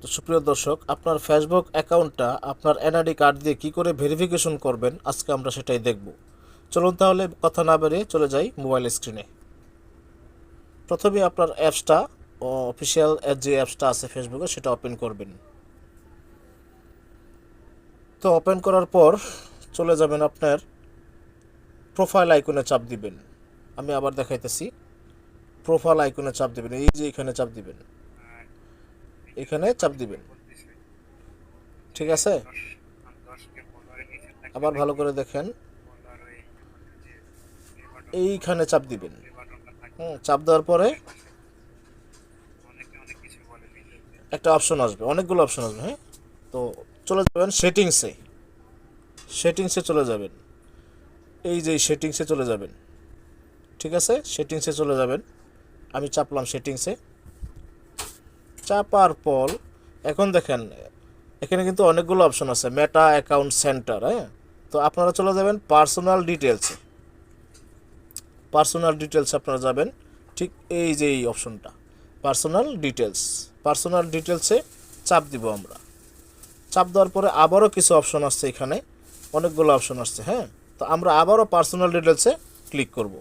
তো সুপ্রিয় দর্শক, আপনার ফেসবুক অ্যাকাউন্টটা আপনার এনআইডি কার্ড দিয়ে কী করে ভেরিফিকেশন করবেন আজকে আমরা সেটাই দেখব। চলুন তাহলে কথা না বেরিয়ে চলে যাই মোবাইল স্ক্রিনে। প্রথমে আপনার অ্যাপসটা অফিসিয়াল যে অ্যাপসটা আছে ফেসবুকে সেটা ওপেন করবেন। তো ওপেন করার পর চলে যাবেন আপনার প্রোফাইল আইকনে চাপ দিবেন। আমি আবার দেখাইতেছি, প্রোফাইল আইকনে চাপ দিবেন, এই যে এখানে চাপ দিবেন, এখানে চাপ দিবেন। ঠিক আছে, আবার ভালো করে দেখেন, এইখানে চাপ দিবেন। চাপ দেওয়ার পরে একটা অপশন আসবে, অনেকগুলো অপশন আসবে। হ্যাঁ, তো চলে যাবেন সেটিংসে, সেটিংসে চলে যাবেন, এই যে সেটিংসে চলে যাবেন। ঠিক আছে, সেটিংসে চলে যাবেন। আমি চাপলাম সেটিংসে। চাপার পর এখন দেখেন এখানে কিন্তু অনেকগুলো অপশন আছে, মেটা অ্যাকাউন্ট সেন্টার। হ্যাঁ, তো আপনারা চলে যাবেন পার্সোনাল ডিটেলসে, পার্সোনাল ডিটেলস আপনারা যাবেন। ঠিক এই যে এই অপশনটা পার্সোনাল ডিটেলস, পার্সোনাল ডিটেলসে চাপ দিব আমরা। চাপ দেওয়ার পরে আবারও কিছু অপশন আসছে, এখানে অনেকগুলো অপশন আসছে। হ্যাঁ, তো আমরা আবারও পার্সোনাল ডিটেলসে ক্লিক করব।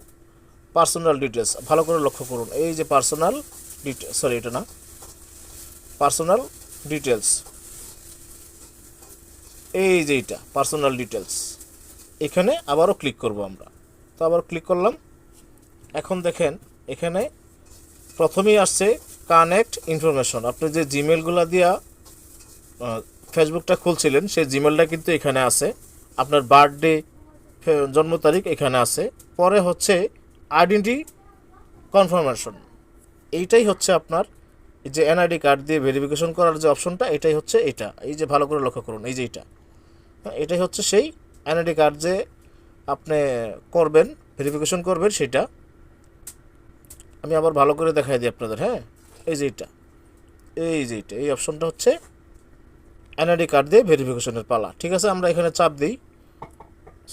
পার্সোনাল ডিটেলস ভালো করে লক্ষ্য করুন, এই যে পার্সোনাল ডিটেলস, সরি এটা না, পার্সোনাল ডিটেলস, এই যে এটা পার্সোনাল ডিটেলস, এখানে আবারও ক্লিক করব আমরা। তো আবার ক্লিক করলাম। এখন দেখেন এখানে প্রথমেই আসছে কানেক্ট ইনফরমেশন। আপনি যে জিমেলগুলো দিয়া ফেসবুকটা খুলছিলেন সেই জিমেলটা কিন্তু এখানে আছে, আপনার বার্থডে, জন্ম তারিখ এখানে আছে। পরে হচ্ছে আইডেন্টি কনফার্মেশন, এইটাই হচ্ছে আপনার যে এনআইডি কার্ড দিয়ে ভেরিফিকেশন করার যে অপশনটা, এটাই হচ্ছে এটা। এই যে ভালো করে লক্ষ্য করুন, এই যে এটা, এটাই হচ্ছে সেই এনআইডি কার্ড যে আপনি করবেন, ভেরিফিকেশন করবেন সেটা। আমি আবার ভালো করে দেখাই দিই আপনাদের। হ্যাঁ, এই যে এটা, এই যে এটা, এই অপশনটা হচ্ছে এনআইডি কার্ড দিয়ে ভেরিফিকেশনের পালা। ঠিক আছে, আমরা এখানে চাপ দিই,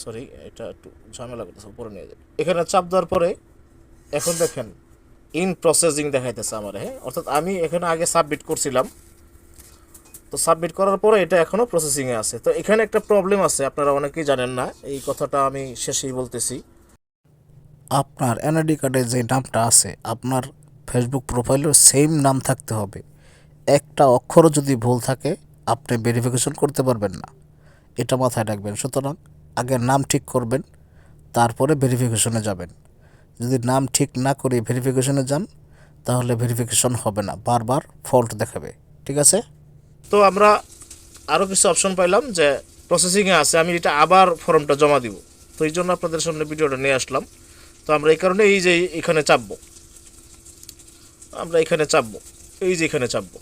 সরি এটা একটু ঝামেলা করতেছে, উপরে নিয়ে যাই। এখানে চাপ দেওয়ার পরে এখন দেখেন ইন প্রসেসিং দেখাইতেছে আমার। হ্যাঁ, অর্থাৎ আমি এখানে আগে সাবমিট করছিলাম, তো সাবমিট করার পরে এটা এখনও প্রসেসিংয়ে আছে। তো এখানে একটা প্রবলেম আছে, আপনারা অনেকেই জানেন না, এই কথাটা আমি শেষেই বলতেছি। আপনার এনআইডি কার্ডে যে নামটা আছে আপনার ফেসবুক প্রোফাইলের সেম নাম থাকতে হবে। একটা অক্ষরও যদি ভুল থাকে আপনি ভেরিফিকেশন করতে পারবেন না, এটা মাথায় রাখবেন। সুতরাং আগে নাম ঠিক করবেন, তারপরে ভেরিফিকেশনে যাবেন। যদি নাম ঠিক না করে ভেরিফিকেশনে যান তাহলে ভেরিফিকেশন হবে না, বারবার ফল্ট দেখাবে। ঠিক আছে, তো আমরা আরও কিছু অপশন পাইলাম যে প্রসেসিংয়ে আছে, আমি এটা আবার ফর্মটা জমা দিব। তো এই জন্য আপনাদের সামনে ভিডিওটা নিয়ে আসলাম। তো আমরা এই কারণে এই যে এখানে চাপবো, আমরা এখানে চাপবো, এই যে এখানে চাপবো।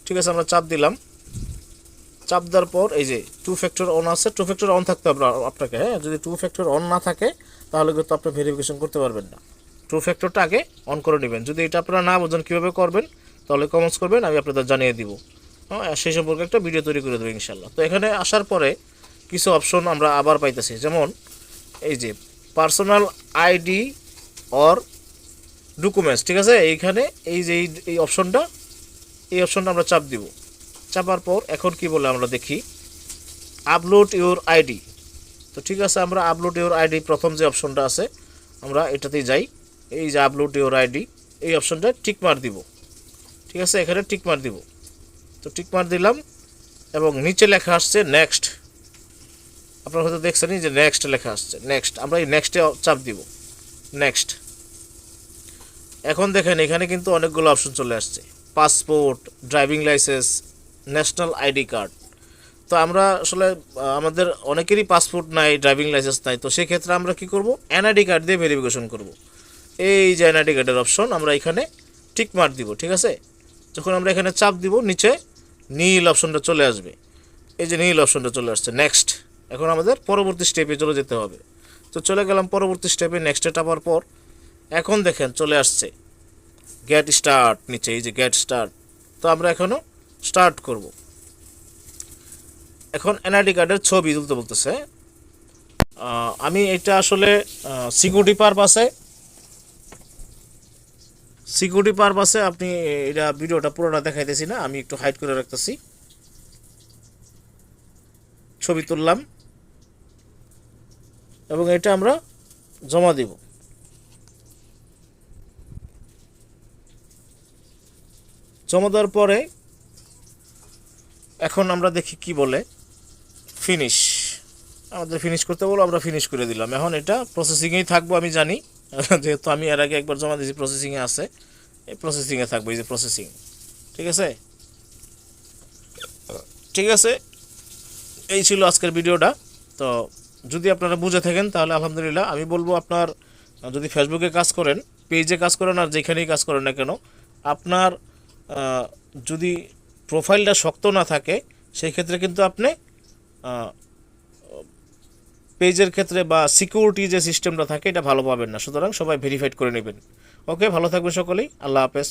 ঠিক আছে, আমরা চাপ দিলাম। চাপ দেওয়ার পর এই যে টু ফ্যাক্টর অন আছে, টু ফ্যাক্টর অন থাকতে হবে আপনাকে। হ্যাঁ, যদি টু ফ্যাক্টর অন না থাকে তাহলে কিন্তু আপনি ভেরিফিকেশন করতে পারবেন না। টু ফ্যাক্টরটা আগে অন করে নেবেন। যদি এটা আপনারা না বোঝেন কীভাবে করবেন তাহলে কমেন্টস করবেন, আমি আপনাদের জানিয়ে দিব। হ্যাঁ, সেই সম্পর্কে একটা ভিডিও তৈরি করে দেবো ইনশাল্লাহ। তো এখানে আসার পরে কিছু অপশন আমরা আবার পাইতেছি, যেমন এই যে পার্সোনাল আইডি অর ডকুমেন্টস। ঠিক আছে, এইখানে এই যে এই অপশনটা, এই অপশনটা আমরা চাপ দিব। চাপার পর এখন কি বলে আমরা দেখি, আপলোড ইউর আইডি। তো ঠিক আছে, আমরা আপলোড ইউর আইডি প্রথম যে অপশনটা আছে আমরা এটাতেই যাই। এই যে আপলোড ইউর আইডি, এই অপশনটা টিক মার দিব। ঠিক আছে, এখানে টিক মার দিব। তো টিক মার দিলাম এবং নিচে লেখা আসছে নেক্সট। আপনারা হয়তো দেখছেনই যে নেক্সট লেখা আসছে, নেক্সট। আমরা এই নেক্সটে চাপ দিব, নেক্সট। এখন দেখেন এখানে কিন্তু অনেকগুলো অপশন চলে আসছে, passport, driving licence, national ID card. তো আমরা আসলে আমাদের অনেকেরই পাসপোর্ট নাই, ড্রাইভিং লাইসেন্স নাই। তো সেক্ষেত্রে আমরা কি করব, এনআইডি কার্ড দিয়ে ভেরিফিকেশন করব। এই যে এনআইডি কার্ডের অপশন, আমরা এখানে টিক মার দিব। ঠিক আছে, যখন আমরা এখানে চাপ দিব নিচে নীল অপশনটা চলে আসবে, এই যে নীল অপশনটা চলে আসছে, নেক্সট। এখন আমাদের পরবর্তী স্টেপে চলে যেতে হবে। তো চলে গেলাম পরবর্তী স্টেপে, নেক্সটে টাপার পর এখন দেখেন চলে আসছে গেট স্টার্ট, নিচে এই যে গেট স্টার্ট। তো আমরা এখনও স্টার্ট করব। এখন এনআইডি কার্ডের ছবি তুলতে বলতেছে। আমি এটা আসলে সিকিউরিটি পারপাসে সিকিউরিটি পারপাসে আপনি এটা ভিডিওটা পুরোটা দেখাইতেছি না, আমি একটু হাইড করে রাখতেছি। ছবি তুললাম এবং এটা আমরা জমা দিব। জমা দেওয়ার পরে এখন আমরা দেখি কি বলে, ফিনিশ। আমাদের ফিনিশ করতে বলো, আমরা ফিনিশ করে দিলাম। এখন এটা প্রসেসিংয়েই থাকবো, আমি জানি, যেহেতু আমি এর আগে একবার জমা দিয়েছি, প্রসেসিংয়ে আছে, এই প্রসেসিংয়ে থাকবো, এই যে প্রসেসিং। ঠিক আছে, ঠিক আছে, এই ছিল আজকের ভিডিওটা। তো যদি আপনারা বুঝে থাকেন তাহলে আলহামদুলিল্লাহ। আমি বলবো আপনার যদি ফেসবুকে কাজ করেন, পেজে কাজ করেন, আর যেখানেই কাজ করেন না কেন, আপনার যদি প্রোফাইলটা শক্ত না থাকে, সেই ক্ষেত্রে কিন্তু আপনি পেজের ক্ষেত্রে বা সিকিউরিটি যে সিস্টেমটা থাকে এটা ভালো পাবেন না। সুতরাং সবাই ভেরিফাইড করে নেবেন। ওকে, ভালো থাকবেন সকলেই। আল্লাহ হাফেজ।